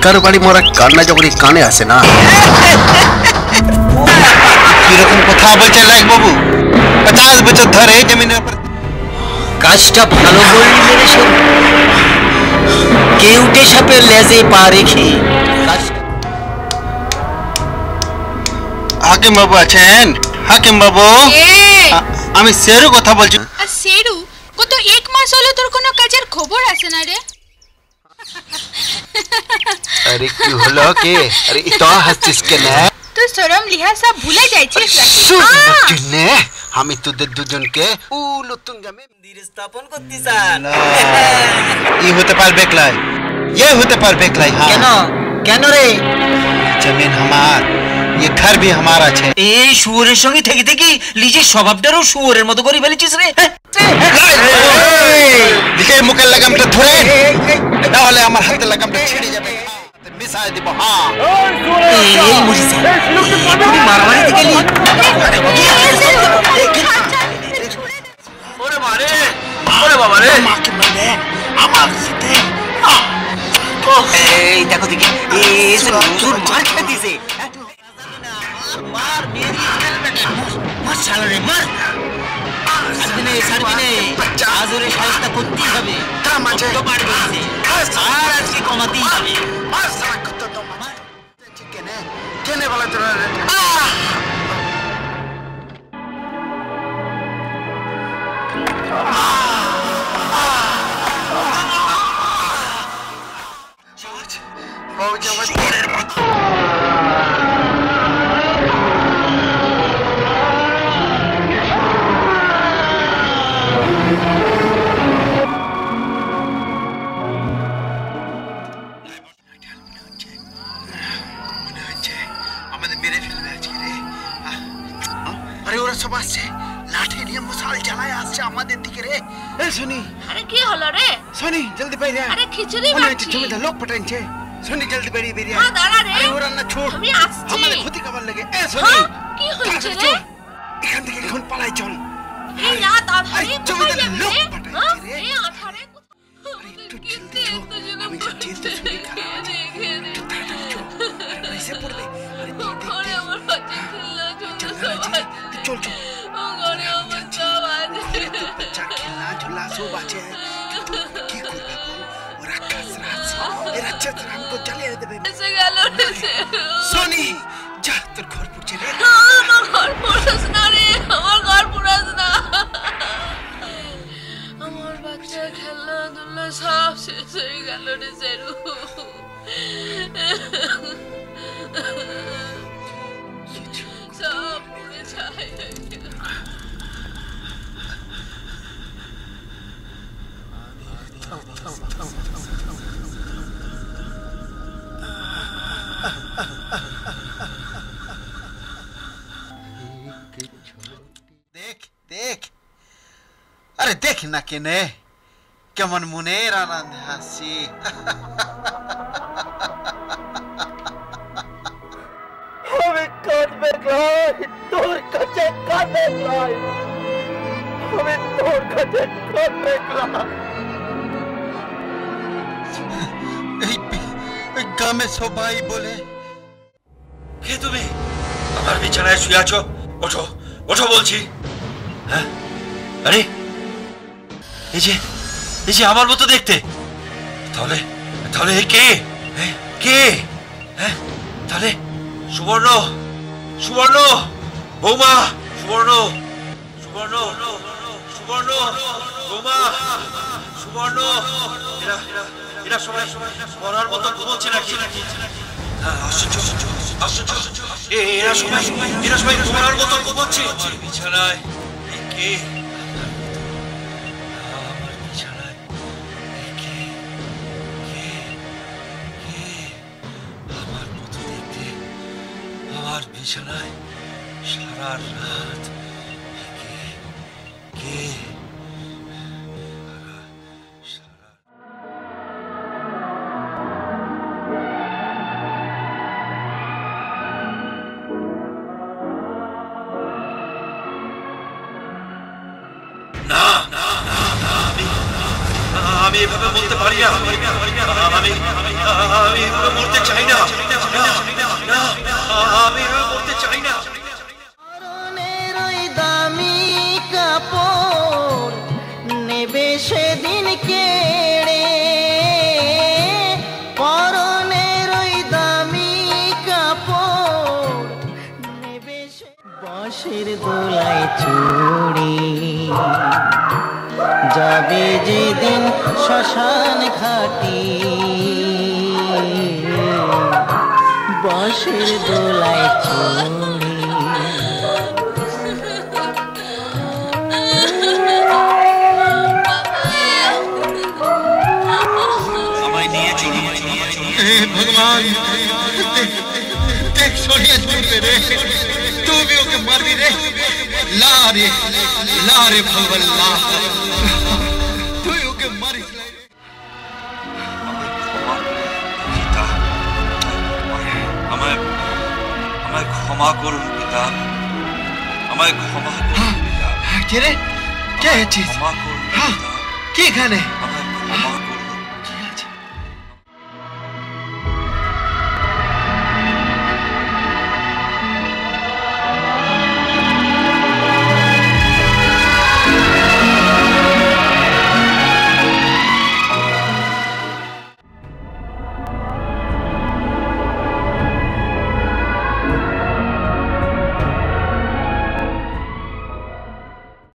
কারো বাড়ি মরা কান্না যখন কানে আসে না। কিরকম কথা বলছে লাইক বাবু? 50 বছর ধরে জমিনের উপর কাজটা ভালো করলি মেরেছে। কেউটে সাপের লেজে পা রেখে হাকিম বাবু আছেন? হাকিম বাবু, আমি শেরু কথা বলছি। শেরু, কত এক মাস হলো তোর কোনো কাজের খবর আসে না রে? আরে কি হলো কে? আরে তো হাসছিস কেন? তুই শরম লিহা সব ভুলে যাইছিস নাকি? শুনে আমি তোদের দুজনকে উলুতুঙ্গামে মন্দির স্থাপন করতে চান। ই হতে পারবে ক্লাই, ये होते पारबे क्लाई। हाँ কেন কেন রে? जमीन हमार, ये घर भी हमारा छे। এই শুয়োরের সঙ্গে থেকে থেকে নিজের স্বভাবটারও শুয়োরের মতো করে ফেলেছিস রে। দিকে মুখের লাগামটা ধরে না হলে আমার হাতে লাগামটা ছিঁড়ে যাবে, মিশাই দিব। হ্যাঁ এই মরিসা তুই মারামারিতে গেলি? ওরে মারে, ওরে বাবা রে, আমাকে মারবে আমার সাথে। এই দেখো দেখি এই যে নজর মার খেয়ে দিছে। মার মেরি মার শালা রে মার। সারবিনে আজ ওরে সাহায্য করতেই হবে। তো পারবে আর আজকে কমাতেই হবে। মার সারা কত তো মার কেনে কেনে বলা তোরা। আমাদের মেরে ফেলবে আজকে রে। আরে ওরা সব আসছে, লাঠি নিয়ে মশাল জ্বালায় আসছে আমাদের দিকে রে। এ শুনি, আরে কি হলো রে? শুনি জলদি বাইরে আয়। আরে খিচুড়ি মনে বানাচ্ছি। হচ্ছে জমিদার লোক পাঠাইছে। শুনি জলদি বেরিয়ে বেরিয়ে হ্যাঁ দাঁড়া রে, আরে ওরা না ছোট, আমি আসছি। আমাদের ক্ষতি করবার লাগে। এ শুনি, কি হয়েছে রে? এখান থেকে এখন পালাই চল। এই রাত আধারে আরে কোথায় জমিদার যাবি লোক রে? পাঠাইছে রে। এই আধারে আরে একটু জলদি চল, আমি যা যেতে শুনি খারাপ আছে। একটু তাড়াতাড়ি চল, আরে এসে পড়বে। আরে দেখ দেখ ঘরে দেখ। আমার বাচ্চা খেলনা চল ঝুলা না, সব চল, আছে। চল চল। ঘরে আমার সব আছে। ঘরে তো বাচ্চা খেলনা ঝুলা সব আছে, কিন্তু কি করবে বল? ওরা কাজরা আছে, এরা চেতরা আমাকে জ্বালিয়ে দেবে। এসে গেল রে সে। সোনি যা, তোর ঘর পুড়ছে রে। আমার ঘর পুরাস না রে, আমার ঘর পুরাস না। আমার বাচ্চা খেলনা দুলনা সব শেষ হয়ে গেল রে সেরু। সব পুড়ে ছাই হয়ে গেল। দেখ দেখ, আরে দেখ না কেনে কেমন মনের আনন্দে হাসি। আমি কাঁদবে ক্লাই, তোর কাছে কাঁদবে ক্লাই, আমি তোর কাছে কাঁদবে ক্লাই। এই গ্রামে সবাই বলে। কে তুমি? আমার বিছানায় শুয়ে আছো, ওঠো ওঠো বলছি। হ্যাঁ আরে এই যে আমার মতো দেখতে, তাহলে তাহলে কে? কে? হ্যাঁ তাহলে সুবর্ণ, সুবর্ণ বৌমা, সুবর্ণ সুবর্ণ সুবর্ণ বৌমা, সুবর্ণ। এরা এরা সবাই মরার মতো ঘুমোচ্ছে নাকি? আশ্চর্য আশ্চর্য, এরা সবাই মরার মতো ঘুমোচ্ছে বিছানায়। কে আমার বিছানায়? কে কে কে আমার মতো দেখতে আমার বিছানায় সারা রাত? কে কে সারা আমি এভাবে বলতে পারি না, আমি এভাবে বলতে চাই না, আমি এভাবে বলতে চাই না। পরনের ওই দামি কাপড় নেবে সেদিন কেড়ে, পরনের ওই দামি কাপড় নেবে বাঁশের দোলায় চড়ে যাবে যেদিন শ্মশান ঘাটে, বাঁশের দোলায় চড়ে। আমায় নিয়ে চলো, भगवान देख सोनिया छूटे रे, तू भी ओके मार दी रे, ला रे भगवान ला, तू ही ओके मारी আমায় ক্ষমা করুন পিতা, আমায় ক্ষমা করুন পিতা। কে রে, কে আছিস? ক্ষমা করুন কি এখানে? আমায় ক্ষমা করুন।